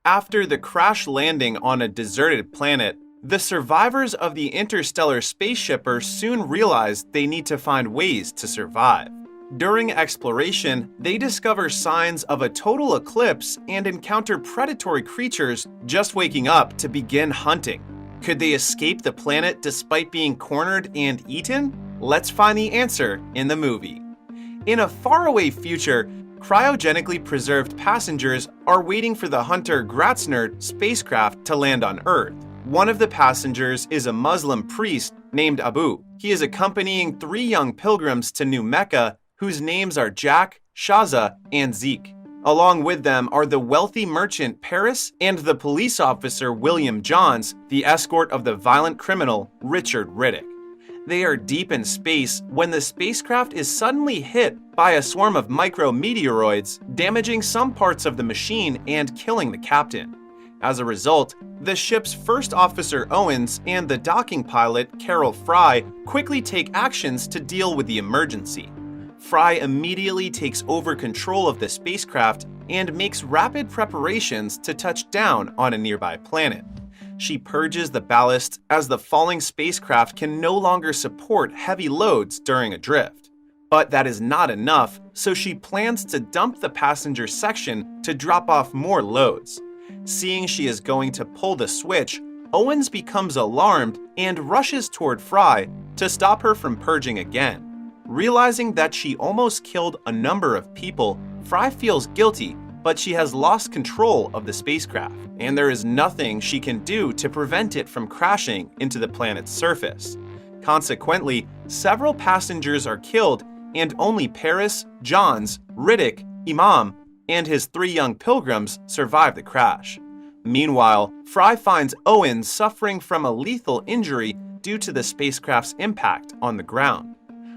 After the crash landing on a deserted planet, the survivors of the interstellar spaceshipper soon realize they need to find ways to survive. During exploration, they discover signs of a total eclipse and encounter predatory creatures just waking up to begin hunting. Could they escape the planet despite being cornered and eaten? Let's find the answer in the movie. In a faraway future, cryogenically preserved passengers are waiting for the Hunter Gratzner spacecraft to land on Earth. One of the passengers is a Muslim priest named Abu. He is accompanying 3 young pilgrims to New Mecca whose names are Jack, Shaza, and Zeke. Along with them are the wealthy merchant Paris and the police officer William Johns, the escort of the violent criminal Richard Riddick. They are deep in space when the spacecraft is suddenly hit by a swarm of micrometeoroids, damaging some parts of the machine and killing the captain. As a result, the ship's first officer Owens and the docking pilot Carol Fry quickly take actions to deal with the emergency. Fry immediately takes over control of the spacecraft and makes rapid preparations to touch down on a nearby planet. She purges the ballast as the falling spacecraft can no longer support heavy loads during a drift. But that is not enough, so she plans to dump the passenger section to drop off more loads. Seeing she is going to pull the switch, Owens becomes alarmed and rushes toward Fry to stop her from purging again. Realizing that she almost killed a number of people, Fry feels guilty, but she has lost control of the spacecraft, and there is nothing she can do to prevent it from crashing into the planet's surface. Consequently, several passengers are killed, and only Paris, Johns, Riddick, Imam, and his 3 young pilgrims survive the crash. Meanwhile, Fry finds Owens suffering from a lethal injury due to the spacecraft's impact on the ground.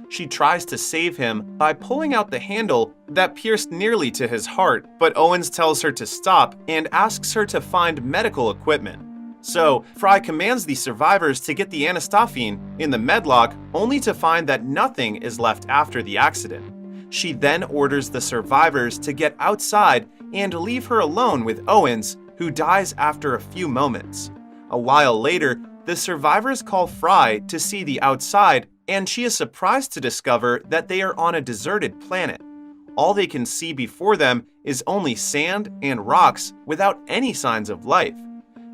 She tries to save him by pulling out the handle that pierced nearly to his heart, but Owens tells her to stop and asks her to find medical equipment. So, Fry commands the survivors to get the anastaphene in the medlock, only to find that nothing is left after the accident. She then orders the survivors to get outside and leave her alone with Owens, who dies after a few moments. A while later, the survivors call Fry to see the outside, and she is surprised to discover that they are on a deserted planet. All they can see before them is only sand and rocks without any signs of life.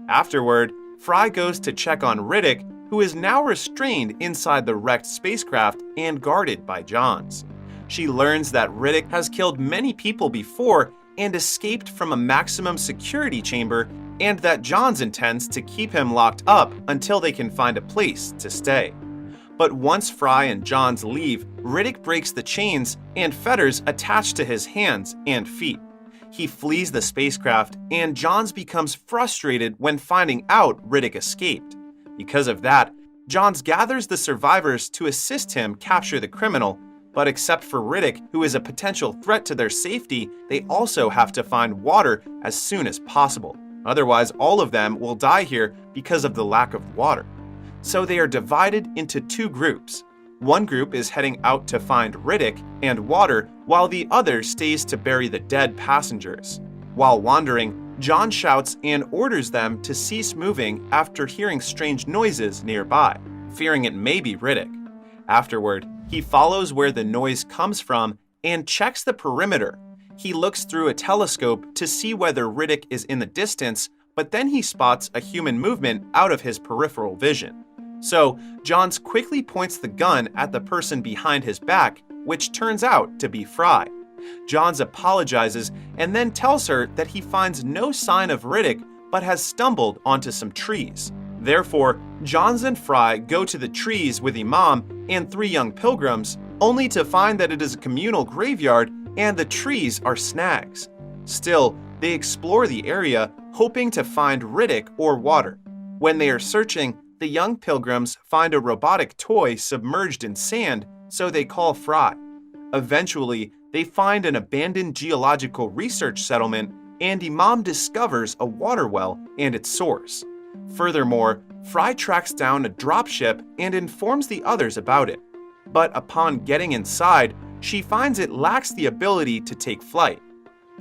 Afterward, Fry goes to check on Riddick, who is now restrained inside the wrecked spacecraft and guarded by Johns. She learns that Riddick has killed many people before and escaped from a maximum security chamber, and that Johns intends to keep him locked up until they can find a place to stay. But once Fry and Johns leave, Riddick breaks the chains and fetters attached to his hands and feet. He flees the spacecraft, and Johns becomes frustrated when finding out Riddick escaped. Because of that, Johns gathers the survivors to assist him capture the criminal, but except for Riddick, who is a potential threat to their safety, they also have to find water as soon as possible. Otherwise, all of them will die here because of the lack of water. So they are divided into 2 groups. One group is heading out to find Riddick and water, while the other stays to bury the dead passengers. While wandering, John shouts and orders them to cease moving after hearing strange noises nearby, fearing it may be Riddick. Afterward, he follows where the noise comes from and checks the perimeter. He looks through a telescope to see whether Riddick is in the distance, but then he spots a human movement out of his peripheral vision. So, Johns quickly points the gun at the person behind his back, which turns out to be Fry. Johns apologizes and then tells her that he finds no sign of Riddick but has stumbled onto some trees. Therefore, Johns and Fry go to the trees with Imam and 3 young pilgrims, only to find that it is a communal graveyard and the trees are snags. Still, they explore the area, hoping to find Riddick or water. When they are searching, the young pilgrims find a robotic toy submerged in sand, so they call Fry. Eventually, they find an abandoned geological research settlement, and Imam discovers a water well and its source. Furthermore, Fry tracks down a dropship and informs the others about it. But upon getting inside, she finds it lacks the ability to take flight.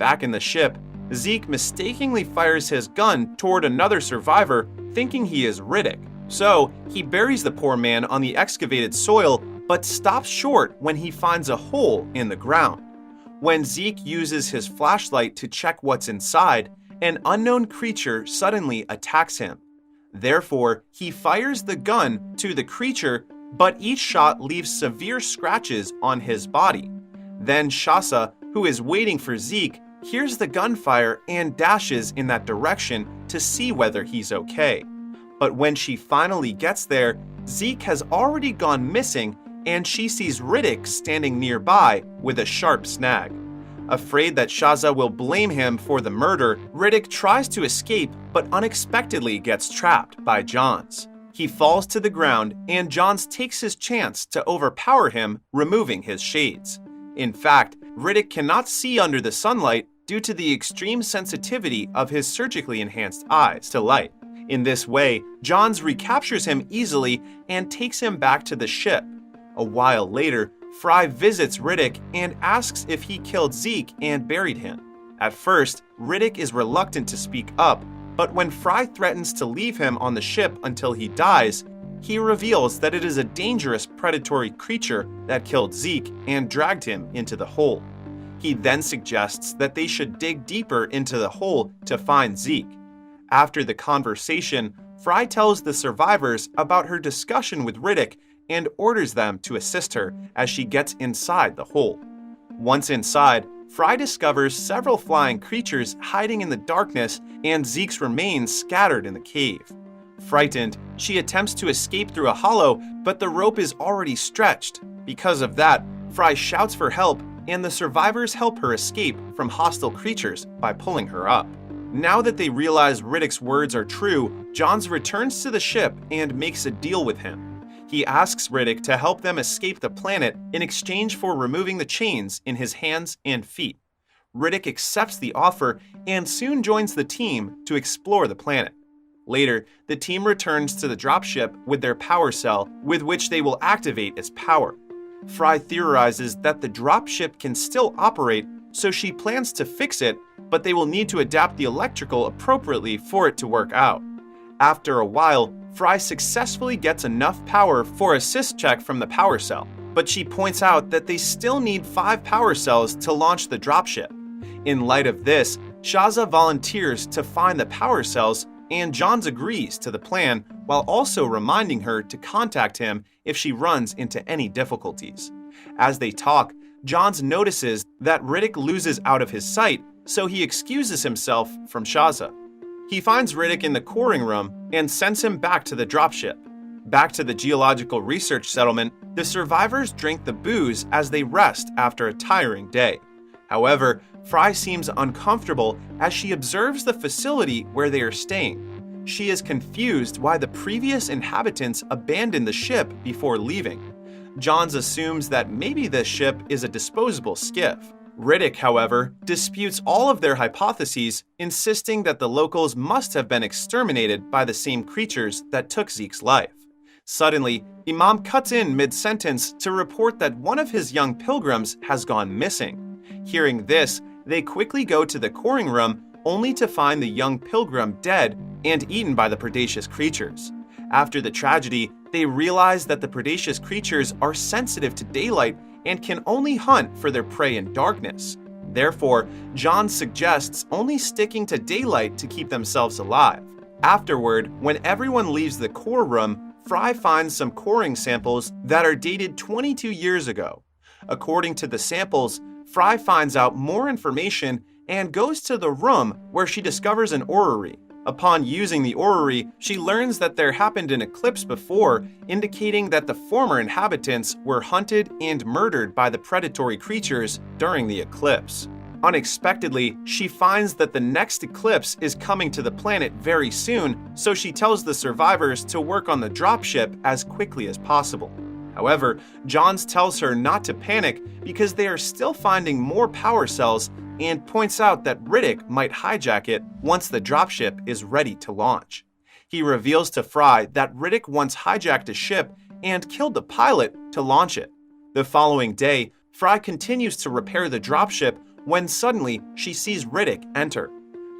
Back in the ship, Zeke mistakenly fires his gun toward another survivor, thinking he is Riddick. So, he buries the poor man on the excavated soil, but stops short when he finds a hole in the ground. When Zeke uses his flashlight to check what's inside, an unknown creature suddenly attacks him. Therefore, he fires the gun to the creature, but each shot leaves severe scratches on his body. Then Shasa, who is waiting for Zeke, hears the gunfire and dashes in that direction to see whether he's okay. But when she finally gets there, Zeke has already gone missing and she sees Riddick standing nearby with a sharp snag. Afraid that Shaza will blame him for the murder, Riddick tries to escape but unexpectedly gets trapped by Johns. He falls to the ground and Johns takes his chance to overpower him, removing his shades. In fact, Riddick cannot see under the sunlight due to the extreme sensitivity of his surgically enhanced eyes to light. In this way, Johns recaptures him easily and takes him back to the ship. A while later, Fry visits Riddick and asks if he killed Zeke and buried him. At first, Riddick is reluctant to speak up, but when Fry threatens to leave him on the ship until he dies, he reveals that it is a dangerous predatory creature that killed Zeke and dragged him into the hole. He then suggests that they should dig deeper into the hole to find Zeke. After the conversation, Fry tells the survivors about her discussion with Riddick and orders them to assist her as she gets inside the hole. Once inside, Fry discovers several flying creatures hiding in the darkness and Zeke's remains scattered in the cave. Frightened, she attempts to escape through a hollow, but the rope is already stretched. Because of that, Fry shouts for help and the survivors help her escape from hostile creatures by pulling her up. Now that they realize Riddick's words are true, Johns returns to the ship and makes a deal with him. He asks Riddick to help them escape the planet in exchange for removing the chains in his hands and feet. Riddick accepts the offer and soon joins the team to explore the planet. Later, the team returns to the dropship with their power cell, with which they will activate its power. Fry theorizes that the dropship can still operate, so she plans to fix it, but they will need to adapt the electrical appropriately for it to work out. After a while, Fry successfully gets enough power for a sys check from the power cell, but she points out that they still need 5 power cells to launch the dropship. In light of this, Shaza volunteers to find the power cells, and Johns agrees to the plan while also reminding her to contact him if she runs into any difficulties. As they talk, Johns notices that Riddick loses out of his sight, so he excuses himself from Shaza. He finds Riddick in the coring room and sends him back to the dropship. Back to the geological research settlement, the survivors drink the booze as they rest after a tiring day. However, Fry seems uncomfortable as she observes the facility where they are staying. She is confused why the previous inhabitants abandoned the ship before leaving. Johns assumes that maybe this ship is a disposable skiff. Riddick, however, disputes all of their hypotheses, insisting that the locals must have been exterminated by the same creatures that took Zeke's life. Suddenly, Imam cuts in mid-sentence to report that one of his young pilgrims has gone missing. Hearing this, they quickly go to the coring room, only to find the young pilgrim dead and eaten by the predaceous creatures. After the tragedy, they realize that the predaceous creatures are sensitive to daylight and can only hunt for their prey in darkness. Therefore, John suggests only sticking to daylight to keep themselves alive. Afterward, when everyone leaves the core room, Fry finds some coring samples that are dated 22 years ago. According to the samples, Fry finds out more information and goes to the room where she discovers an orrery. Upon using the orrery, she learns that there happened an eclipse before, indicating that the former inhabitants were hunted and murdered by the predatory creatures during the eclipse. Unexpectedly, she finds that the next eclipse is coming to the planet very soon, so she tells the survivors to work on the dropship as quickly as possible. However, Johns tells her not to panic because they are still finding more power cells and points out that Riddick might hijack it once the dropship is ready to launch. He reveals to Fry that Riddick once hijacked a ship and killed the pilot to launch it. The following day, Fry continues to repair the dropship when suddenly she sees Riddick enter.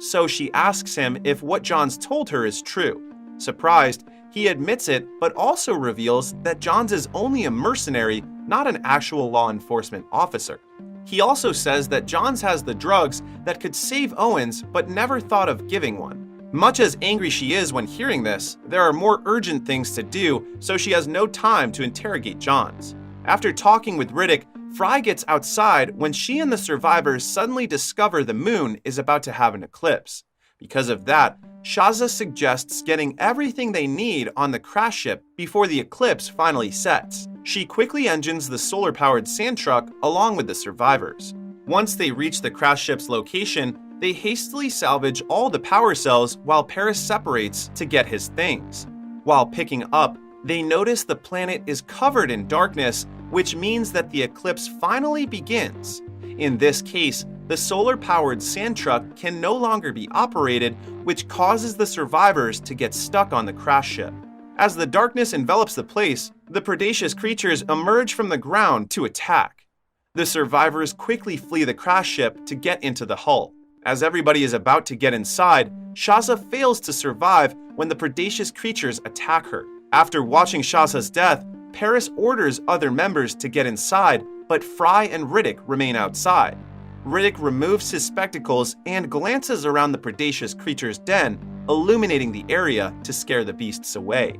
so she asks him if what Johns told her is true. Surprised, he admits it, but also reveals that Johns is only a mercenary, not an actual law enforcement officer. He also says that Johns has the drugs that could save Owens, but never thought of giving one. Much as angry she is when hearing this, there are more urgent things to do, so she has no time to interrogate Johns. After talking with Riddick, Fry gets outside when she and the survivors suddenly discover the moon is about to have an eclipse. Because of that, Shaza suggests getting everything they need on the crash ship before the eclipse finally sets. She quickly engines the solar-powered sand truck along with the survivors. Once they reach the crash ship's location, they hastily salvage all the power cells while Paris separates to get his things. While picking up, they notice the planet is covered in darkness, which means that the eclipse finally begins. In this case, the solar-powered sand truck can no longer be operated, which causes the survivors to get stuck on the crash ship. As the darkness envelops the place, the predaceous creatures emerge from the ground to attack. The survivors quickly flee the crash ship to get into the hull. As everybody is about to get inside, Shaza fails to survive when the predaceous creatures attack her. After watching Shaza's death, Paris orders other members to get inside, but Fry and Riddick remain outside. Riddick removes his spectacles and glances around the predaceous creature's den, illuminating the area to scare the beasts away.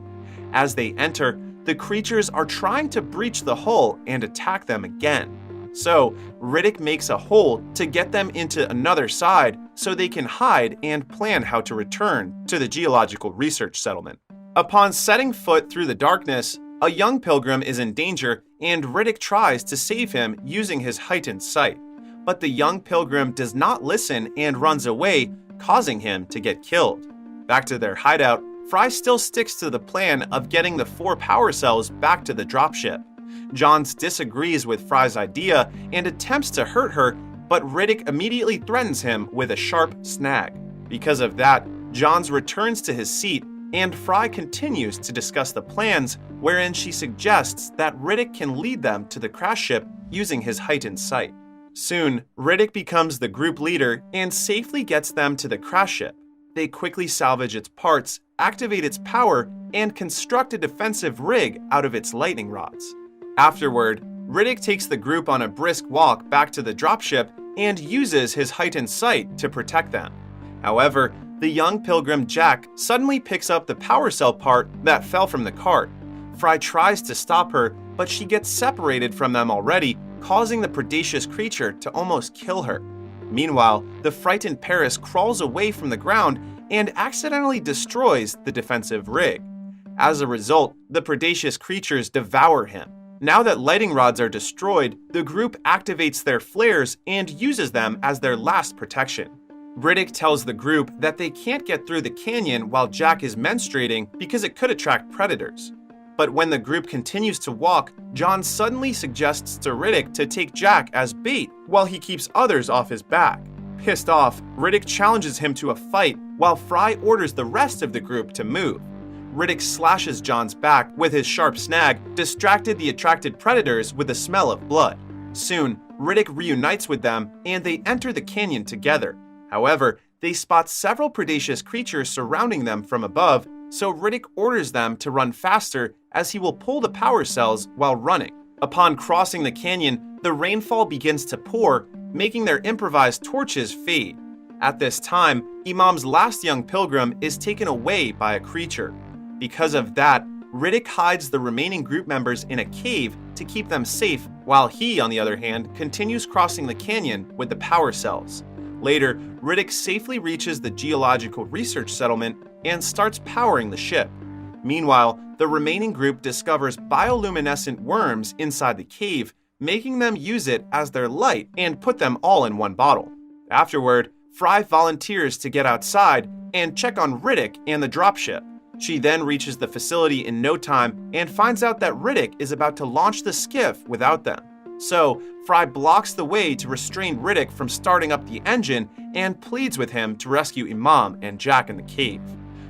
As they enter, the creatures are trying to breach the hull and attack them again. So, Riddick makes a hole to get them into another side so they can hide and plan how to return to the Geological Research Settlement. Upon setting foot through the darkness, a young pilgrim is in danger and Riddick tries to save him using his heightened sight. But the young pilgrim does not listen and runs away, causing him to get killed. Back to their hideout, Fry still sticks to the plan of getting the 4 power cells back to the dropship. Johns disagrees with Fry's idea and attempts to hurt her, but Riddick immediately threatens him with a sharp snag. Because of that, Johns returns to his seat and Fry continues to discuss the plans, wherein she suggests that Riddick can lead them to the crash ship using his heightened sight. Soon, Riddick becomes the group leader and safely gets them to the crash ship. They quickly salvage its parts, activate its power, and construct a defensive rig out of its lightning rods. Afterward, Riddick takes the group on a brisk walk back to the dropship and uses his heightened sight to protect them. However, the young pilgrim Jack suddenly picks up the power cell part that fell from the cart. Fry tries to stop her, but she gets separated from them already, causing the predaceous creature to almost kill her. Meanwhile, the frightened Paris crawls away from the ground and accidentally destroys the defensive rig. As a result, the predaceous creatures devour him. Now that lighting rods are destroyed, the group activates their flares and uses them as their last protection. Riddick tells the group that they can't get through the canyon while Jack is menstruating because it could attract predators. But when the group continues to walk, John suddenly suggests to Riddick to take Jack as bait while he keeps others off his back. Pissed off, Riddick challenges him to a fight while Fry orders the rest of the group to move. Riddick slashes John's back with his sharp snag, distracted the attracted predators with the smell of blood. Soon, Riddick reunites with them and they enter the canyon together. However, they spot several predaceous creatures surrounding them from above, so Riddick orders them to run faster as he will pull the power cells while running. Upon crossing the canyon, the rainfall begins to pour, making their improvised torches fade. At this time, Imam's last young pilgrim is taken away by a creature. Because of that, Riddick hides the remaining group members in a cave to keep them safe, while he, on the other hand, continues crossing the canyon with the power cells. Later, Riddick safely reaches the Geological Research Settlement and starts powering the ship. Meanwhile, the remaining group discovers bioluminescent worms inside the cave, making them use it as their light and put them all in one bottle. Afterward, Fry volunteers to get outside and check on Riddick and the dropship. She then reaches the facility in no time and finds out that Riddick is about to launch the skiff without them. So, Fry blocks the way to restrain Riddick from starting up the engine and pleads with him to rescue Imam and Jack in the cave.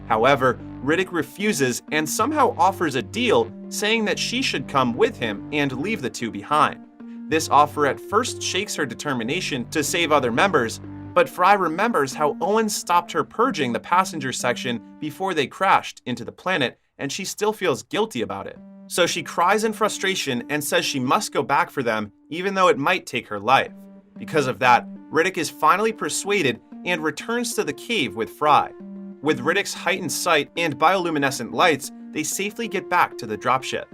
However, Riddick refuses and somehow offers a deal, saying that she should come with him and leave the two behind. This offer at first shakes her determination to save other members, But Fry remembers how Owen stopped her purging the passenger section before they crashed into the planet, and she still feels guilty about it. So she cries in frustration and says she must go back for them, even though it might take her life. Because of that, Riddick is finally persuaded and returns to the cave with Fry. With Riddick's heightened sight and bioluminescent lights, they safely get back to the dropship.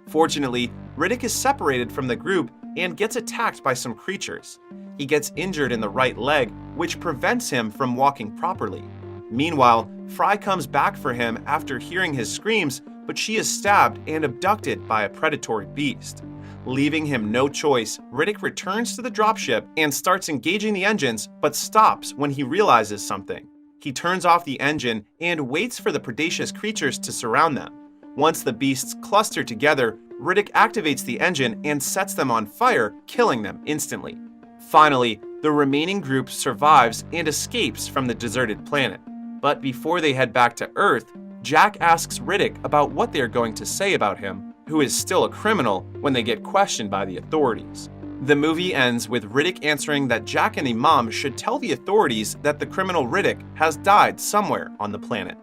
Fortunately, Riddick is separated from the group and gets attacked by some creatures. He gets injured in the right leg, which prevents him from walking properly. Meanwhile, Fry comes back for him after hearing his screams, but she is stabbed and abducted by a predatory beast. Leaving him no choice, Riddick returns to the dropship and starts engaging the engines, but stops when he realizes something. He turns off the engine and waits for the predaceous creatures to surround them. Once the beasts cluster together, Riddick activates the engine and sets them on fire, killing them instantly. Finally, the remaining group survives and escapes from the deserted planet. But before they head back to Earth, Jack asks Riddick about what they are going to say about him, who is still a criminal, when they get questioned by the authorities. The movie ends with Riddick answering that Jack and Imam should tell the authorities that the criminal Riddick has died somewhere on the planet.